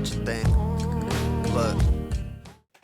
such a thing. But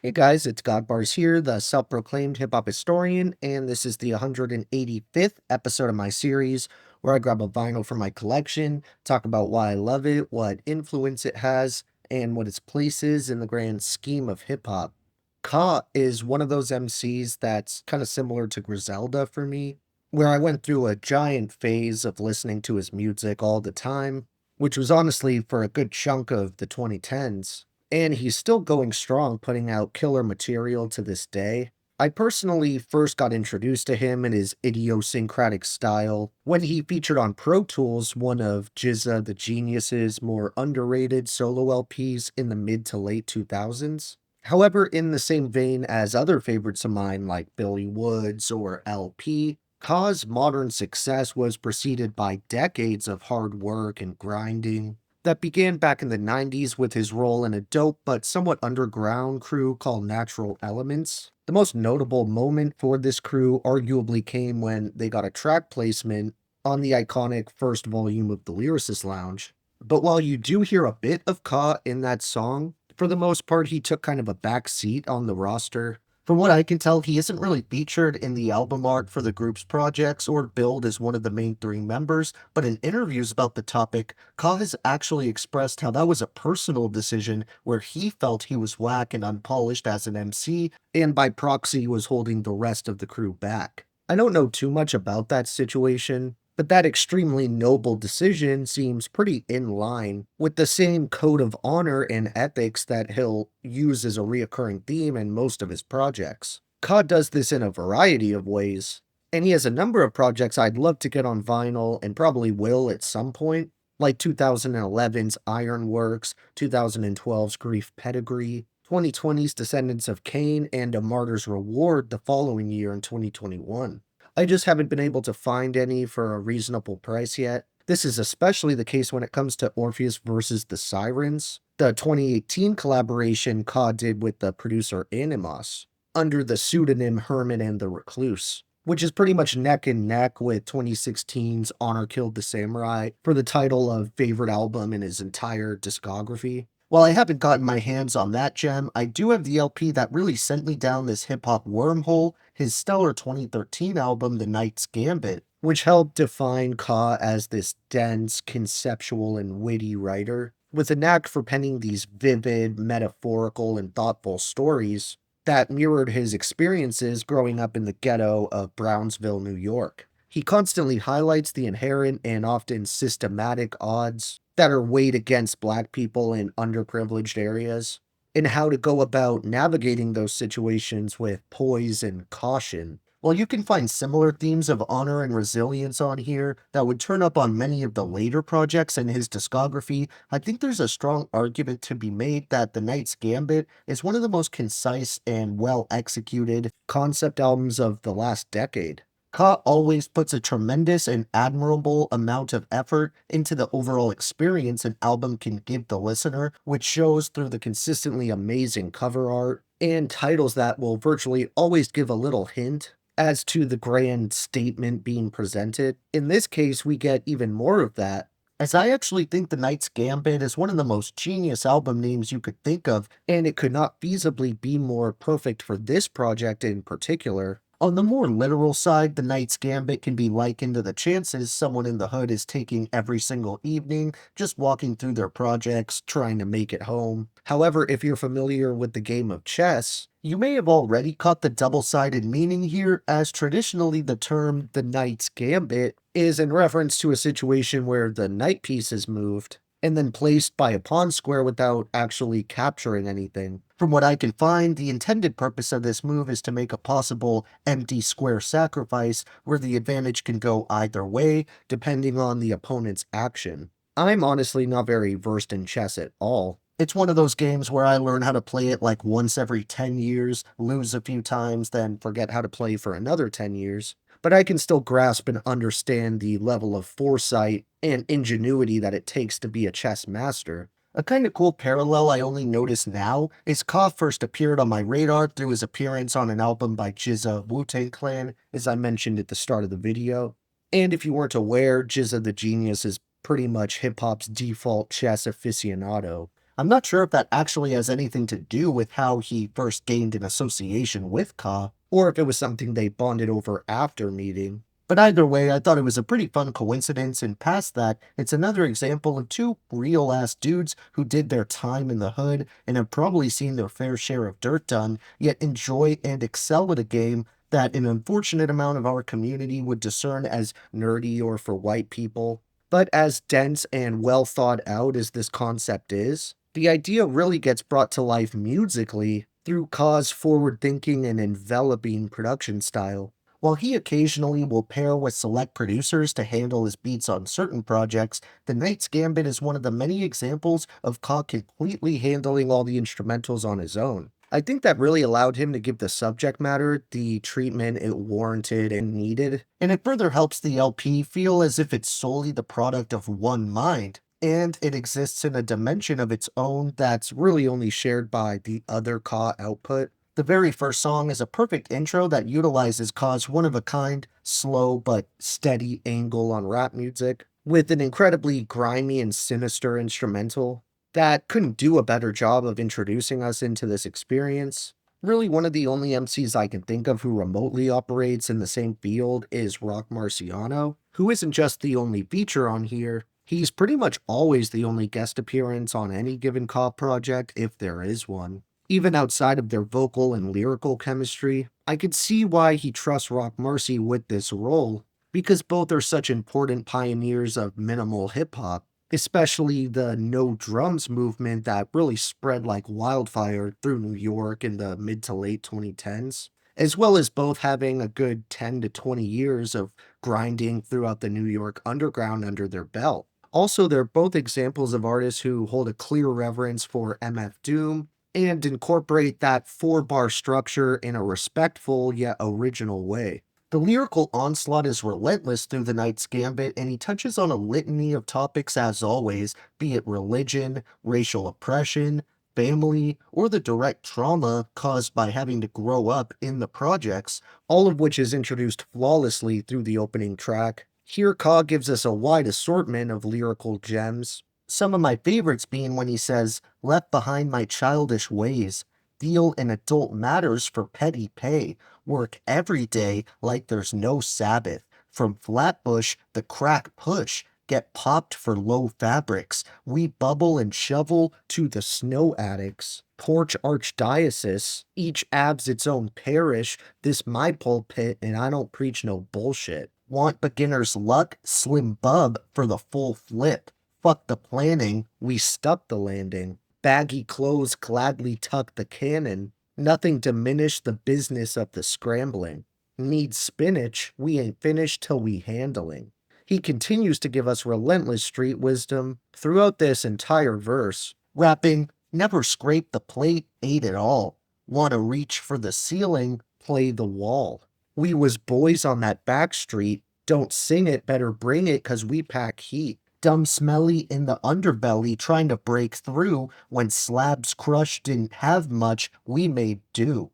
Hey guys, it's Godbars here, the self-proclaimed hip-hop historian, and this is the 185th episode of my series where I grab a vinyl from my collection, talk about why I love it, what influence it has, and what its place is in the grand scheme of hip-hop. Ka is one of those MCs that's kind of similar to Griselda for me, where I went through a giant phase of listening to his music all the time, which was honestly for a good chunk of the 2010s. And he's still going strong, putting out killer material to this day. I personally first got introduced to him in his idiosyncratic style when he featured on Pro Tools, one of GZA the Genius's more underrated solo LPs in the mid to late 2000s. However, in the same vein as other favorites of mine like Billy Woods or LP, Ka's modern success was preceded by decades of hard work and grinding that began back in the 90s with his role in a dope but somewhat underground crew called Natural Elements. The most notable moment for this crew arguably came when they got a track placement on the iconic first volume of the Lyricist Lounge. But while you do hear a bit of Ka in that song, for the most part he took kind of a back seat on the roster. From what I can tell, he isn't really featured in the album art for the group's projects or billed as one of the main three members, but in interviews about the topic, Ka has actually expressed how that was a personal decision where he felt he was whack and unpolished as an MC, and by proxy was holding the rest of the crew back. I don't know too much about that situation, but that extremely noble decision seems pretty in line with the same code of honor and ethics that he'll use as a reoccurring theme in most of his projects. Ka does this in a variety of ways, and he has a number of projects I'd love to get on vinyl and probably will at some point, like 2011's Ironworks, 2012's Grief Pedigree, 2020's Descendants of Cain, and A Martyr's Reward the following year in 2021. I just haven't been able to find any for a reasonable price yet. This is especially the case when it comes to Orpheus versus the Sirens, the 2018 collaboration Ka did with the producer Animos, under the pseudonym Herman and the Recluse, which is pretty much neck and neck with 2016's Honor Killed the Samurai for the title of favorite album in his entire discography. While I haven't gotten my hands on that gem, I do have the LP that really sent me down this hip-hop wormhole, his stellar 2013 album, The Knight's Gambit, which helped define Ka as this dense, conceptual, and witty writer, with a knack for penning these vivid, metaphorical, and thoughtful stories that mirrored his experiences growing up in the ghetto of Brownsville, New York. He constantly highlights the inherent and often systematic odds that are weighed against Black people in underprivileged areas, and how to go about navigating those situations with poise and caution. While you can find similar themes of honor and resilience on here that would turn up on many of the later projects in his discography, I think there's a strong argument to be made that The Knight's Gambit is one of the most concise and well executed concept albums of the last decade. Ka always puts a tremendous and admirable amount of effort into the overall experience an album can give the listener, which shows through the consistently amazing cover art and titles that will virtually always give a little hint as to the grand statement being presented. In this case, we get even more of that, as I actually think The Knight's Gambit is one of the most genius album names you could think of, and it could not feasibly be more perfect for this project in particular. On the more literal side, The Knight's Gambit can be likened to the chances someone in the hood is taking every single evening, just walking through their projects, trying to make it home. However, if you're familiar with the game of chess, you may have already caught the double-sided meaning here, as traditionally the term the Knight's Gambit is in reference to a situation where the knight piece is moved and then placed by a pawn square without actually capturing anything. From what I can find, the intended purpose of this move is to make a possible empty square sacrifice where the advantage can go either way, depending on the opponent's action. I'm honestly not very versed in chess at all. It's one of those games where I learn how to play it like once every 10 years, lose a few times, then forget how to play for another 10 years. But I can still grasp and understand the level of foresight and ingenuity that it takes to be a chess master. A kind of cool parallel I only notice now is Ka first appeared on my radar through his appearance on an album by GZA Wu-Tang Clan, as I mentioned at the start of the video. And if you weren't aware, GZA the Genius is pretty much hip-hop's default chess aficionado. I'm not sure if that actually has anything to do with how he first gained an association with Ka, or if it was something they bonded over after meeting. But either way, I thought it was a pretty fun coincidence, and past that, it's another example of two real-ass dudes who did their time in the hood and have probably seen their fair share of dirt done, yet enjoy and excel at a game that an unfortunate amount of our community would discern as nerdy or for white people. But as dense and well thought out as this concept is, the idea really gets brought to life musically through Ka's forward thinking and enveloping production style. While he occasionally will pair with select producers to handle his beats on certain projects, The Knight's Gambit is one of the many examples of Ka completely handling all the instrumentals on his own. I think that really allowed him to give the subject matter the treatment it warranted and needed, and it further helps the LP feel as if it's solely the product of one mind, and it exists in a dimension of its own that's really only shared by the other Ka output. The very first song is a perfect intro that utilizes Ka's one-of-a-kind, slow but steady angle on rap music, with an incredibly grimy and sinister instrumental that couldn't do a better job of introducing us into this experience. Really, one of the only MCs I can think of who remotely operates in the same field is Rock Marciano, who isn't just the only feature on here, he's pretty much always the only guest appearance on any given Ka project if there is one. Even outside of their vocal and lyrical chemistry, I could see why he trusts Rock Marcy with this role, because both are such important pioneers of minimal hip hop, especially the no drums movement that really spread like wildfire through New York in the mid to late 2010s, as well as both having a good 10 to 20 years of grinding throughout the New York underground under their belt. Also, they're both examples of artists who hold a clear reverence for MF Doom and incorporate that four-bar structure in a respectful yet original way. The lyrical onslaught is relentless through the Knight's Gambit, and he touches on a litany of topics as always, be it religion, racial oppression, family, or the direct trauma caused by having to grow up in the projects, all of which is introduced flawlessly through the opening track. Here, Ka gives us a wide assortment of lyrical gems, some of my favorites being when he says, "Left behind my childish ways, deal in adult matters for petty pay, work every day like there's no Sabbath. From Flatbush, the crack push, get popped for low fabrics. We bubble and shovel to the snow addicts. Porch archdiocese, each abs its own parish. This my pulpit, and I don't preach no bullshit. Want beginner's luck? Slim bub for the full flip. Fuck the planning, we stuck the landing. Baggy clothes gladly tuck the cannon. Nothing diminish the business of the scrambling. Need spinach, we ain't finished till we handling." He continues to give us relentless street wisdom throughout this entire verse, rapping, "Never scrape the plate, ate it all. Wanna reach for the ceiling, play the wall. We was boys on that back street, don't sing it, better bring it 'cause we pack heat. Dumb smelly in the underbelly trying to break through. When slabs crushed didn't have much, we made do.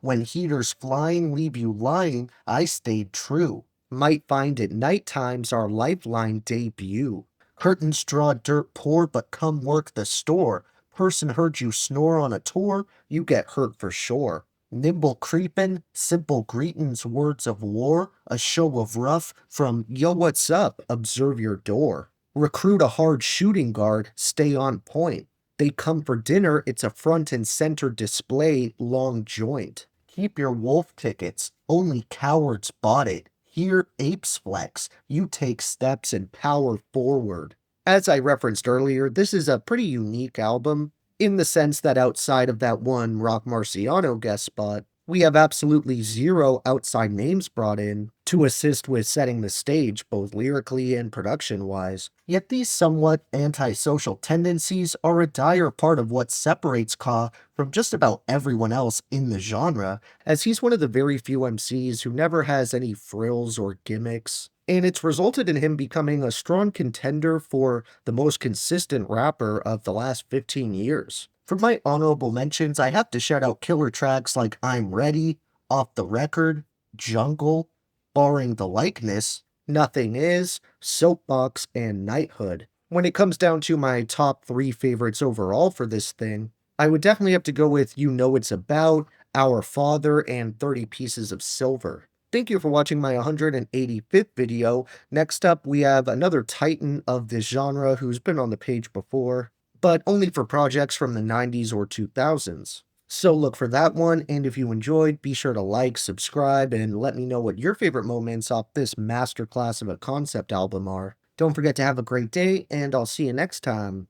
When heaters flying leave you lying, I stayed true. Might find at night times our lifeline debut. Curtains draw dirt poor, but come work the store. Person heard you snore on a tour, you get hurt for sure. Nimble creepin', simple greetin's words of war, a show of rough from yo what's up, observe your door. Recruit a hard shooting guard, stay on point. They come for dinner, it's a front and center display, long joint. Keep your wolf tickets, only cowards bought it. Here apes flex, you take steps and power forward. As I referenced earlier, this is a pretty unique album, in the sense that outside of that one Rock Marciano guest spot, we have absolutely zero outside names brought in to assist with setting the stage, both lyrically and production-wise. Yet these somewhat antisocial tendencies are a dire part of what separates Ka from just about everyone else in the genre, as he's one of the very few MCs who never has any frills or gimmicks, and it's resulted in him becoming a strong contender for the most consistent rapper of the last 15 years. For my honorable mentions, I have to shout out killer tracks like I'm Ready, Off the Record, Jungle, Barring the Likeness, Nothing Is, Soapbox, and Knighthood. When it comes down to my top 3 favorites overall for this thing, I would definitely have to go with You Know It's About, Our Father, and 30 Pieces of Silver. Thank you for watching my 185th video. Next up, we have another titan of this genre who's been on the page before, but only for projects from the 90s or 2000s. So look for that one, and if you enjoyed, be sure to like, subscribe, and let me know what your favorite moments off this masterclass of a concept album are. Don't forget to have a great day, and I'll see you next time.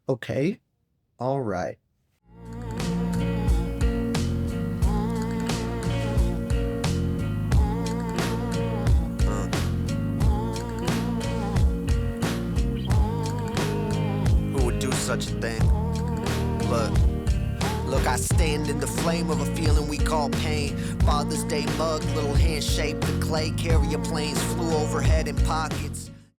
Okay, alright. Who would do such a thing? Look, I stand in the flame of a feeling we call pain. Father's Day mug, little hand shaped of clay. Carrier planes flew overhead in pockets.